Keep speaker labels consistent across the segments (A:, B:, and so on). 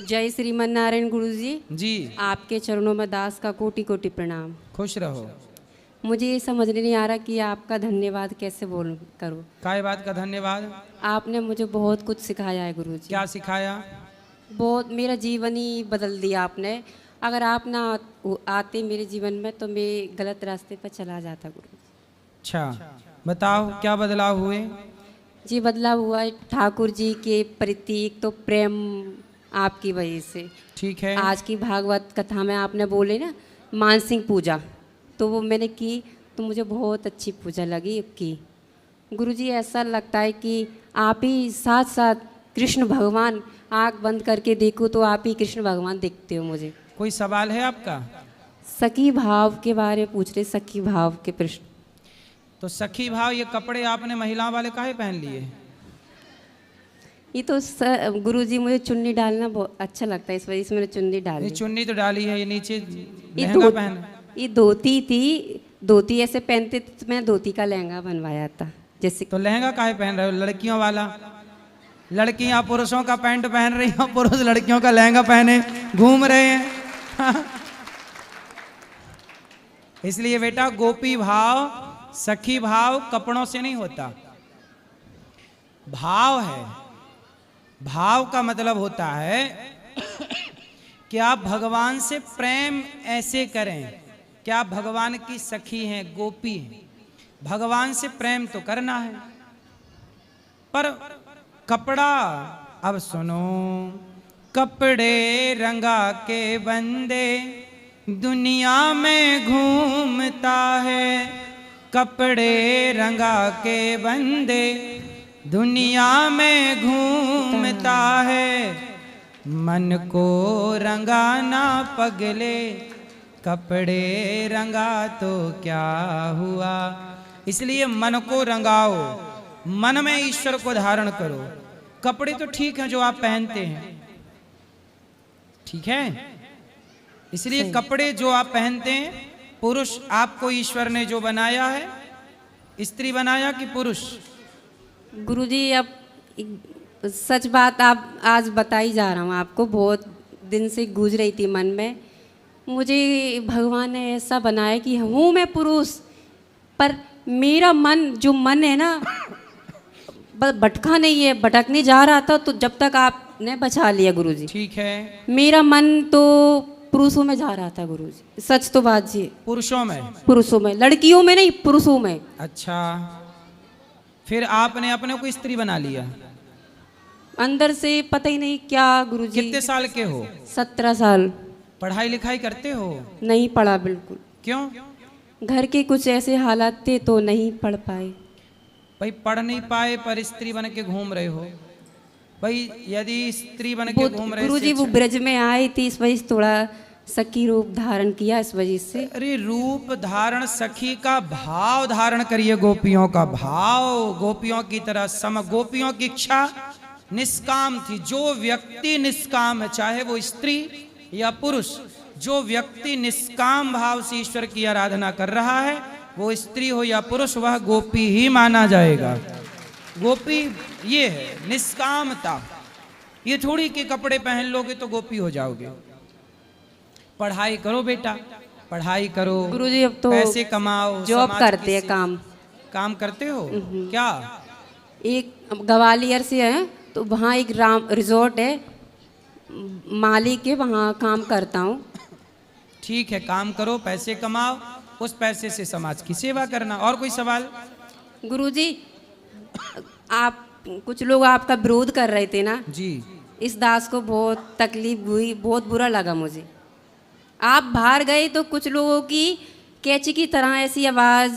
A: जय श्रीमन नारायण गुरुजी
B: जी।
A: आपके चरणों में दास का कोटि कोटि प्रणाम।
B: खुश रहो।
A: मुझे ये समझने नहीं आ रहा कि आपका धन्यवाद कैसे करूं।
B: काय बात का धन्यवाद?
A: आपने मुझे बहुत कुछ सिखाया है गुरुजी।
B: क्या सिखाया?
A: बहुत, मेरा जीवन ही बदल दिया आपने। अगर आप ना आते मेरे जीवन में तो मैं गलत रास्ते पर चला जाता गुरुजी।
B: अच्छा, बताओ क्या बदलाव हुए?
A: जी, बदलाव हुआ है ठाकुर जी के प्रति। एक तो प्रेम आपकी वजह से।
B: ठीक है।
A: आज की भागवत कथा में आपने बोले ना मानसिक पूजा, तो वो मैंने की तो मुझे बहुत अच्छी पूजा लगी की। गुरुजी, ऐसा लगता है कि आप ही साथ साथ कृष्ण भगवान, आँख बंद करके देखो तो आप ही कृष्ण भगवान दिखते हो मुझे।
B: कोई सवाल है आपका?
A: सखी भाव के बारे में पूछ रहे, सखी भाव के प्रश्न।
B: तो सखी भाव, ये कपड़े आपने महिलाओं वाले काहे पहन लिए?
A: ये तो गुरुजी मुझे चुन्नी डालना बहुत अच्छा लगता है, इस वजह से मैंने चुन्नी डाली।
B: ये चुन्नी तो डाली है, ये नीचे
A: ये
B: लहंगा पहन।
A: ये धोती थी, धोती ऐसे पहनते तो मैंने धोती का लहंगा बनवाया था जैसे।
B: तो लहंगा काहे पहन रहे हो? लड़कियों वाला। लड़कियां पुरुषों का पैंट पहन रही हो, पुरुष लड़कियों का लहंगा पहने घूम रहे हैं। इसलिए बेटा, गोपी भाव, सखी भाव कपड़ों से नहीं होता, भाव है। भाव का मतलब होता है कि आप भगवान से प्रेम ऐसे करें कि आप भगवान की सखी हैं, गोपी हैं। भगवान से प्रेम तो करना है, पर कपड़ा, अब सुनो, कपड़े रंगा के बंदे दुनिया में घूमता है। कपड़े रंगा के बंदे दुनिया में घूमता है। मन को रंगाना पगले, कपड़े रंगा तो क्या हुआ। इसलिए मन को रंगाओ, मन में ईश्वर को धारण करो। कपड़े तो ठीक हैं जो आप पहनते हैं, ठीक है, इसलिए कपड़े जो आप पहनते हैं, पुरुष आपको ईश्वर ने जो बनाया है, स्त्री बनाया कि पुरुष?
A: गुरुजी, अब सच बात आप आज बताई जा रहा हूँ आपको। बहुत दिन से गूंज रही थी मन में। मुझे भगवान ने ऐसा बनाया कि हूँ मैं पुरुष, पर मेरा मन, जो मन है ना, भटका नहीं है, भटकने जा रहा था, तो जब तक आपने बचा लिया गुरुजी।
B: ठीक है।
A: मेरा मन तो पुरुषों में जा रहा था गुरुजी, सच तो बात जी।
B: पुरुषों में?
A: पुरुषों में, लड़कियों में नहीं, पुरुषों में।
B: अच्छा, फिर आपने अपने को स्त्री बना लिया?
A: अंदर से पता ही नहीं क्या गुरुजी।
B: कितने साल के हो?
A: 17 साल।
B: पढ़ाई लिखाई करते हो?
A: नहीं पढ़ा बिल्कुल।
B: क्यों?
A: घर के कुछ ऐसे हालात थे तो नहीं पढ़ पाए।
B: भाई पढ़ नहीं पाए पर स्त्री बन के घूम रहे हो। भाई यदि स्त्री बन के घूम रहे,
A: गुरुजी वो ब्रज में आई थी, इस वजह से थोड़ा सखी रूप धारण किया, इस वजह से।
B: अरे रूप धारण, सखी का भाव धारण करिए, गोपियों का भाव, गोपियों की तरह सम। गोपियों की इच्छा निष्काम थी। जो व्यक्ति निष्काम है, चाहे वो स्त्री या पुरुष, जो व्यक्ति निष्काम भाव से ईश्वर की आराधना कर रहा है, वो स्त्री हो या पुरुष, वह गोपी ही माना जाएगा। गोपी ये है निष्कामता। ये थोड़ी कि कपड़े पहन लोगे तो गोपी हो जाओगे। पढ़ाई करो बेटा, पढ़ाई करो
A: गुरुजी, अब तो
B: पैसे कमाओ,
A: जॉब करते हैं,
B: काम करते हो क्या?
A: एक ग्वालियर से है, तो वहाँ एक रिजॉर्ट है, मालिक है, वहाँ काम करता हूँ।
B: ठीक है, काम करो, पैसे कमाओ, उस पैसे से समाज की सेवा करना। और कोई सवाल?
A: गुरुजी, आप कुछ लोग आपका विरोध कर रहे थे ना
B: जी।
A: इस दास को बहुत तकलीफ हुई, बहुत बुरा लगा मुझे। आप बाहर गए तो कुछ लोगों की कैची की तरह ऐसी आवाज़,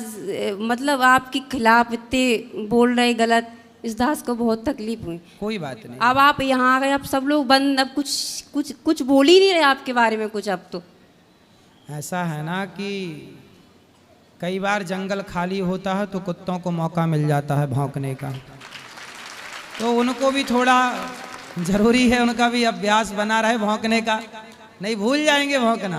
A: मतलब आपके खिलाफ इतने बोल रहे गलत, इस दास को बहुत तकलीफ हुई।
B: कोई बात नहीं।
A: अब आप यहाँ आ गए, अब सब लोग बंद, अब कुछ कुछ कुछ बोल ही नहीं रहे आपके बारे में कुछ। अब तो
B: ऐसा है ना कि कई बार जंगल खाली होता है तो कुत्तों को मौका मिल जाता है भौंकने का, तो उनको भी थोड़ा जरूरी है, उनका भी अभ्यास बना रहे भौंकने का, नहीं भूल जाएंगे भौंकना।